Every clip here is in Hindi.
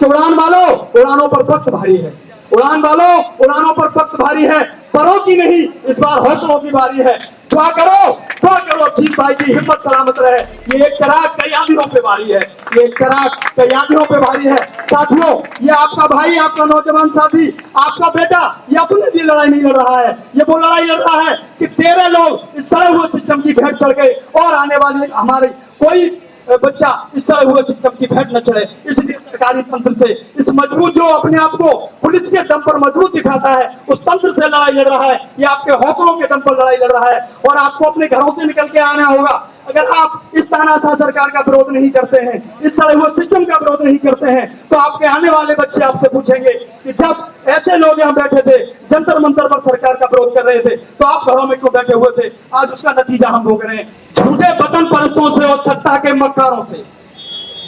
कि उड़ान वालों उड़ानों पर वक्त भारी है, उड़ान वालों उड़ानों पर वक्त भारी है, परों की नहीं इस बार हौसलों की बारी है। दुआ करो ठीक भाई की हिम्मत सलामत रहे। ये एक चिराग कई आंधियों पे भारी है, ये एक चिराग कई आंधियों पे भारी है। साथियों, ये आपका भाई, आपका नौजवान साथी, आपका बेटा ये अपने लिए लड़ाई नहीं लड़ रहा है, ये वो लड़ाई लड़ रहा है कि 13 लोग इस सड़े हुए सिस्टम की भेंट चढ़ गए और आने वाले हमारे कोई बच्चा इस सड़े हुए सिस्टम की भेंट न चढ़े। इसलिए सरकारी तंत्र से इस मजबूत, जो अपने आप को पुलिस के दम पर मजबूत दिखाता है, उस तंत्र से लड़ाई लड़ रहा है। ये आपके हौसलों के दम पर लड़ाई लड़ रहा है और आपको अपने घरों से निकल के आना होगा। अगर आप इस तानाशाह सरकार का विरोध नहीं करते हैं, इस सड़े हुए सिस्टम का विरोध नहीं करते हैं, तो आपके आने वाले बच्चे आपसे पूछेंगे कि जब ऐसे लोग यहाँ बैठे थे, जंतर मंतर पर सरकार का विरोध कर रहे थे, तो आप घरों में क्यों बैठे हुए थे? आज उसका नतीजा हम भोग रहे हैं। झूठे वतन परस्तों से और सत्ता के मक्कारों से,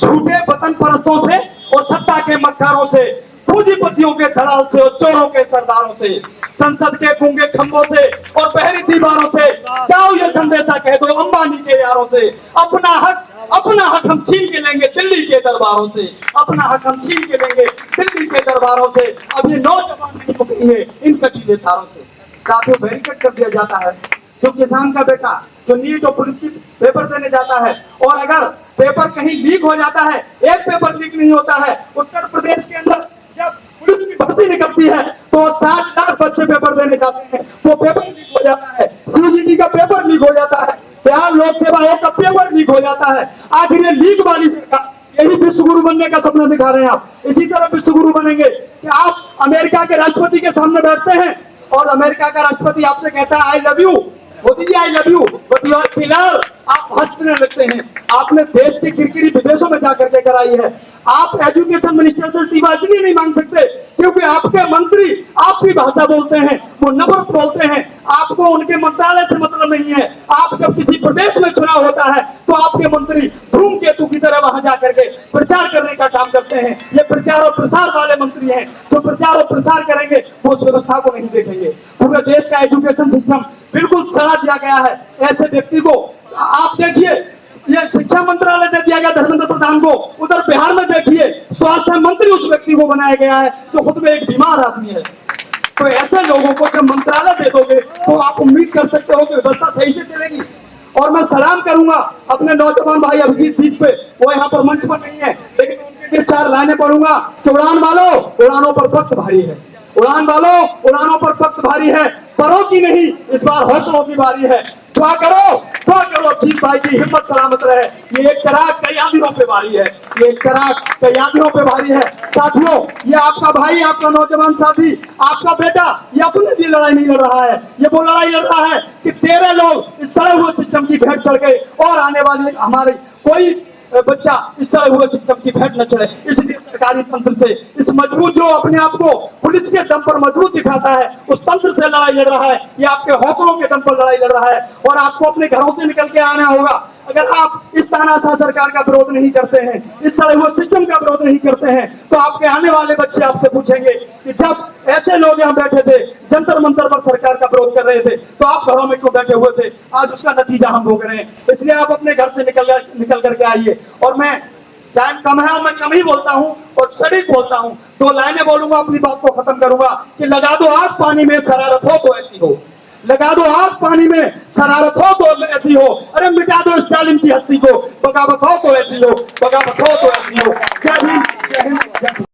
झूठे वतन परस्तों से और सत्ता के मक्कारों से, पूंजीपतियों के दलाल से और चोरों के सरदारों से, संसद के गूंगे खंभों से और बहरी दीवारों से जाओ ये संदेशा कह दो अंबानी के यारों से, अपना हक हम छीन के लेंगे दिल्ली के दरबारों से, अपना हक हम छीन के लेंगे दिल्ली के दरबारों से। अब ये नौजवान नहीं रुकेंगे इन कटीले धारों से। साथियों, बैरिकेड कर दिया जाता है। जो किसान का बेटा जो नीट और पुलिस की पेपर देने जाता है और अगर पेपर कहीं लीक हो जाता है, एक पेपर लीक नहीं होता है, उत्तर प्रदेश के अंदर जब पुलिस की भर्ती निकलती है तो 60 लाख बच्चे पेपर देने जाते हैं, वो पेपर लीक हो जाता है। सीजीटी का पेपर लीक हो जाता है, बिहार लोक सेवा आयोग का पेपर लीक हो जाता है। आखिर ये लीक वाली सरकार, यही विश्व गुरु बनने का सपना दिखा रहे हैं आप। इसी तरह विश्व गुरु बनेंगे कि आप अमेरिका के राष्ट्रपति के सामने बैठते हैं और अमेरिका का राष्ट्रपति आपसे कहता है I love you, Modi ji I love you, but you are killer. आप हंसने लगते हैं। आपने देश की किरकिरी विदेशों में जाकर के कराई है। आप एजुकेशन मिनिस्टर से इस्तीफा इसलिए नहीं मांग सकते क्योंकि आपके मंत्री आपकी भाषा बोलते हैं, वो नफरत बोलते हैं, आपको उनके मंत्रालय से मतलब नहीं है। आप जब किसी प्रदेश में चुनाव होता है तो आपके मंत्री धूमकेतु की तरह वहां जाकर के प्रचार करने का काम करते हैं। ये प्रचार और प्रसार वाले मंत्री हैं। जो प्रचार और प्रसार करेंगे वो उस व्यवस्था को नहीं देखेंगे। पूरे देश का एजुकेशन सिस्टम बिल्कुल सड़ा दिया गया है। ऐसे व्यक्ति को आप देखिए, ये शिक्षा मंत्रालय दे दिया गया धर्मेंद्र प्रधान को। उधर बिहार में देखिए स्वास्थ्य मंत्री उस व्यक्ति को बनाया गया है जो खुद में एक बीमार आदमी है। तो ऐसे लोगों को जब मंत्रालय दे दोगे तो आप उम्मीद कर सकते हो कि व्यवस्था सही से चलेगी। और मैं सलाम करूंगा अपने नौजवान भाई अभिजीत दीप पे, वो यहाँ पर मंच पर नहीं है, लेकिन उनके लिए 4 लाइनें पढ़ूंगा कि उड़ान वालों उड़ानों पर वक्त भारी है, उड़ान वालों उड़ानों पर वक्त भारी है, परों की नहीं इस बार हौसलों की बारी है। दुआ करो ठीक भाई की हिम्मत सलामत रहे। ये एक चिराग कई आंधियों पे भारी है, ये एक चिराग कई आंधियों पे भारी है। साथियों, ये आपका भाई, आपका नौजवान साथी, आपका बेटा ये अपने लिए लड़ाई नहीं लड़ रहा है, ये वो लड़ाई लड़ रहा है कि 13 लोग इस सड़े हुए सिस्टम की भेंट चढ़ गए और आने वाले हमारे कोई बच्चा इस सड़े हुए सिस्टम की भेंट न चढ़े। इसलिए सरकारी तंत्र से इस मजबूत, जो अपने आप को पुलिस के दम पर मजबूत दिखाता है, उस तंत्र से लड़ाई लड़ रहा है। ये आपके हौसलों के दम पर लड़ाई लड़ रहा है और आपको अपने घरों से निकल के आना होगा। अगर आप इस तानाशाह सरकार का विरोध नहीं करते हैं, इस सड़े हुए सिस्टम का विरोध नहीं करते हैं, तो आपके आने वाले बच्चे आपसे पूछेंगे कि जब ऐसे लोग यहाँ बैठे थे, जंतर मंतर पर सरकार का विरोध कर रहे थे, तो आप घरों में क्यों बैठे हुए थे? आज उसका नतीजा हम भोग रहे हैं। इसलिए आप अपने घर से निकल करके आइए। और मैं, टाइम कम है और मैं कम ही बोलता हूँ और सटीक बोलता हूँ। 2 लाइनें बोलूंगा, अपनी बात को खत्म करूंगा कि लगा दो आग पानी में शरारत हो तो ऐसी हो, लगा दो आग पानी में शरारत हो तो ऐसी हो, अरे मिटा दो स्टालिन की हस्ती को, बगावत हो तो ऐसी हो, बगावत हो तो ऐसी हो। जय हिंद, जय हिंद, जय हिंद।